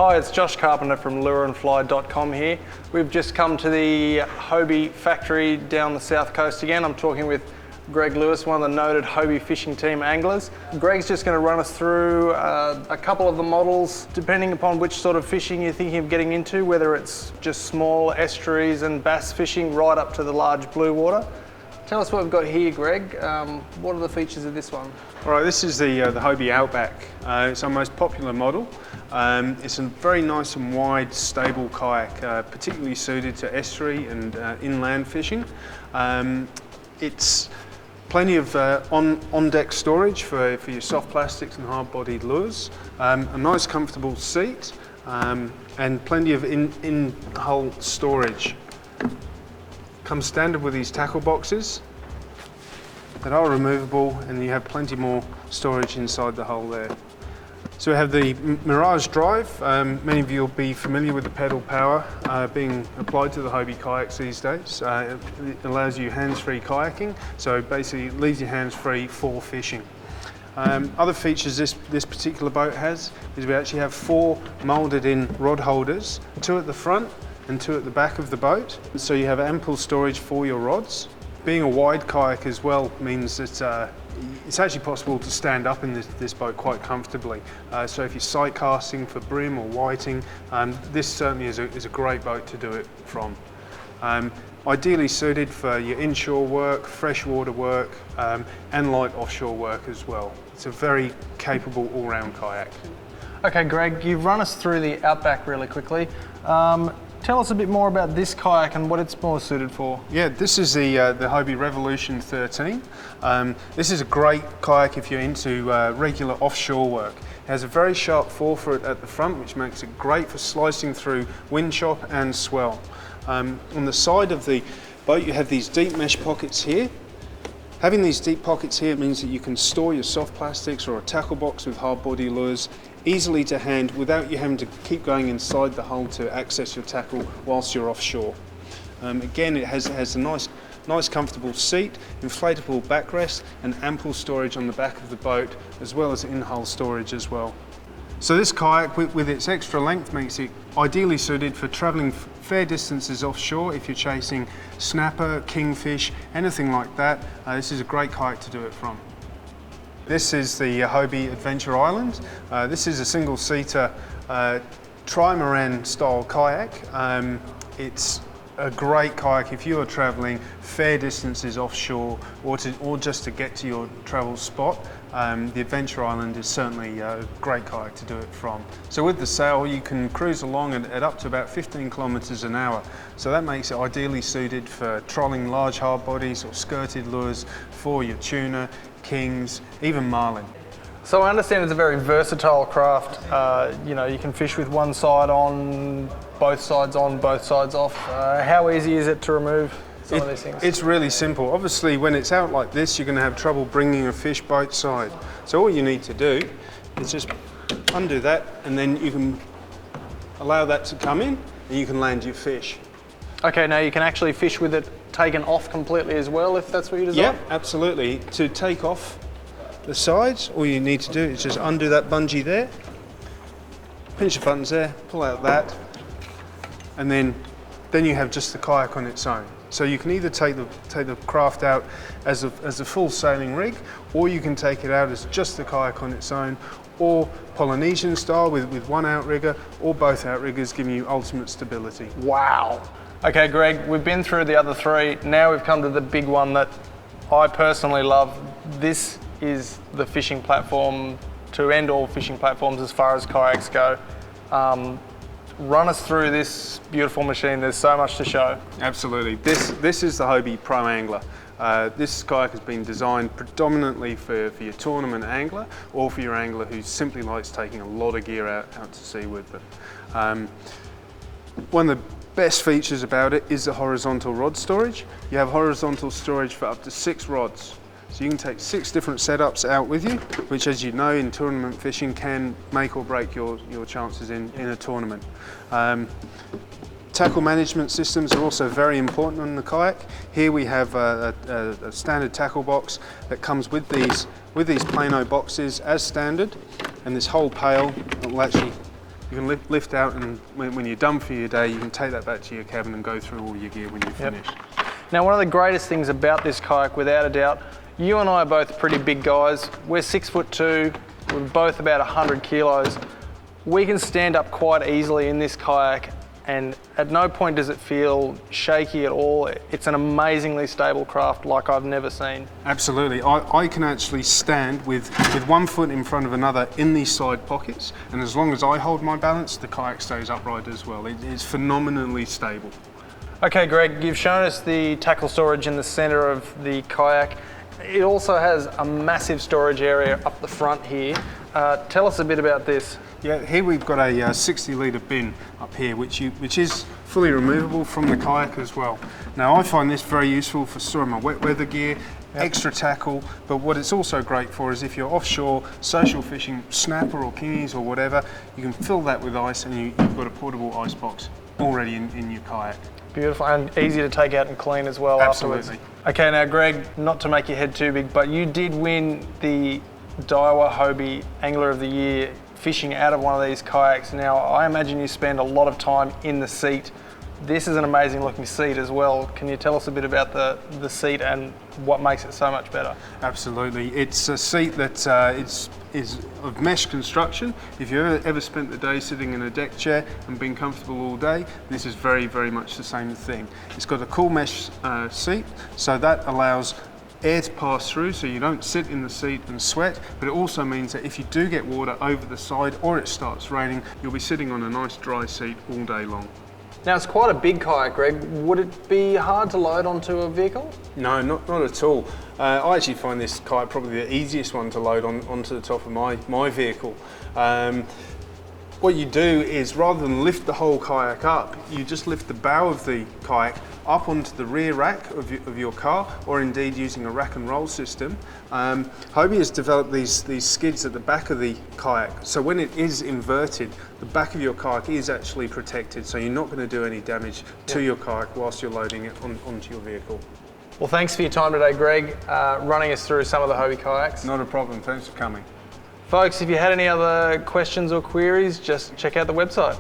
Hi, it's Josh Carpenter from lureandfly.com here. We've just come to the Hobie factory down the south coast again. I'm talking with Greg Lewis, one of the noted Hobie fishing team anglers. Greg's just going to run us through a couple of the models, depending upon which sort of fishing you're thinking of getting into, whether it's just small estuaries and bass fishing right up to the large blue water. Tell us what we've got here, Greg. What are the features of this one? All right, this is the Hobie Outback. It's our most popular model. It's a very nice and wide, stable kayak, particularly suited to estuary and inland fishing. It's plenty of on-deck storage for your soft plastics and hard-bodied lures, a nice comfortable seat, and plenty of in-hull storage. Comes standard with these tackle boxes that are removable, and you have plenty more storage inside the hull there. So we have the Mirage Drive. Many of you will be familiar with the pedal power being applied to the Hobie kayaks these days. It allows you hands-free kayaking, so basically it leaves your hands free for fishing. Other features this particular boat has is we actually have 4 moulded in rod holders, 2 at the front and 2 at the back of the boat, so you have ample storage for your rods. Being a wide kayak as well means that it's actually possible to stand up in this boat quite comfortably. So if you're sight casting for bream or whiting, this certainly is a great boat to do it from. Ideally suited for your inshore work, freshwater work, and light offshore work as well. It's a very capable all-round kayak. Okay, Greg, you've run us through the Outback really quickly. Tell us a bit more about this kayak and what it's more suited for. Yeah, this is the Hobie Revolution 13. This is a great kayak if you're into regular offshore work. It has a very sharp forefoot at the front, which makes it great for slicing through wind chop and swell. On the side of the boat you have these deep mesh pockets here. Having these deep pockets here means that you can store your soft plastics or a tackle box with hard body lures easily to hand without you having to keep going inside the hull to access your tackle whilst you're offshore. Again, it has a nice comfortable seat, inflatable backrest, and ample storage on the back of the boat, as well as in-hull storage as well. So this kayak with its extra length makes it ideally suited for travelling fair distances offshore if you're chasing snapper, kingfish, anything like that. This is a great kayak to do it from. This is the Hobie Adventure Island. This is a single-seater trimaran style kayak. It's a great kayak if you are travelling fair distances offshore or just to get to your travel spot. The Adventure Island is certainly a great kayak to do it from. So with the sail you can cruise along at up to about 15 kilometres an hour. So that makes it ideally suited for trolling large hard bodies or skirted lures for your tuna, kings, even marlin. So I understand it's a very versatile craft. You know, you can fish with one side on, both sides off. How easy is it to remove some of these things? It's really simple. Obviously, when it's out like this, you're going to have trouble bringing a fish both side. So all you need to do is just undo that, and then you can allow that to come in, and you can land your fish. Okay, now you can actually fish with it taken off completely as well, if that's what you desire? Yeah, absolutely. To take off the sides, all you need to do is just undo that bungee there, pinch the buttons there, pull out that, and then you have just the kayak on its own. So you can either take the craft out as a full sailing rig, or you can take it out as just the kayak on its own, or Polynesian style with one outrigger, or both outriggers, giving you ultimate stability. Wow. Okay, Greg, we've been through the other 3. Now we've come to the big one that I personally love. This is the fishing platform to end all fishing platforms as far as kayaks go. Run us through this beautiful machine. There's so much to show. Absolutely. This is the Hobie Pro Mangler. This kayak has been designed predominantly for your tournament angler, or for your angler who simply likes taking a lot of gear out to sea with them. One of the best features about it is the horizontal rod storage. You have horizontal storage for up to 6 rods. So you can take 6 different setups out with you, which, as you know, in tournament fishing can make or break your chances in a tournament. Tackle management systems are also very important on the kayak. Here we have a standard tackle box that comes with these Plano boxes as standard, and this whole pail will actually You can lift out, and when you're done for your day, you can take that back to your cabin and go through all your gear when you're finished. Now, one of the greatest things about this kayak, without a doubt, you and I are both pretty big guys. We're 6'2", we're both about 100 kilos. We can stand up quite easily in this kayak, and at no point does it feel shaky at all. It's an amazingly stable craft like I've never seen. Absolutely. I can actually stand with one foot in front of another in these side pockets, and as long as I hold my balance, the kayak stays upright as well. It's phenomenally stable. Okay, Greg, you've shown us the tackle storage in the center of the kayak. It also has a massive storage area up the front here. Tell us a bit about this. Yeah, here we've got a 60 litre bin up here, which is fully removable from the kayak as well. Now, I find this very useful for storing my wet weather gear, extra tackle, but what it's also great for is if you're offshore, social fishing, snapper or kingies or whatever, you can fill that with ice, and you've got a portable ice box already in your kayak. Beautiful, and easy to take out and clean as well. Absolutely. Afterwards. Okay, now Greg, not to make your head too big, but you did win the Daiwa Hobie Angler of the Year fishing out of one of these kayaks. Now, I imagine you spend a lot of time in the seat. This is an amazing looking seat as well. Can you tell us a bit about the seat and what makes it so much better? Absolutely. It's a seat that is of mesh construction. If you've ever spent the day sitting in a deck chair and been comfortable all day, this is very, very much the same thing. It's got a cool mesh seat, so that allows air to pass through, so you don't sit in the seat and sweat, but it also means that if you do get water over the side or it starts raining, you'll be sitting on a nice dry seat all day long. Now, it's quite a big kayak, Greg. Would it be hard to load onto a vehicle? No, not at all. I actually find this kayak probably the easiest one to load onto the top of my vehicle. What you do is, rather than lift the whole kayak up, you just lift the bow of the kayak up onto the rear rack of your car, or indeed using a rack and roll system. Hobie has developed these skids at the back of the kayak, so when it is inverted, the back of your kayak is actually protected, so you're not going to do any damage to your kayak whilst you're loading it onto your vehicle. Well, thanks for your time today, Greg, running us through some of the Hobie kayaks. Not a problem, thanks for coming. Folks, if you had any other questions or queries, just check out the website.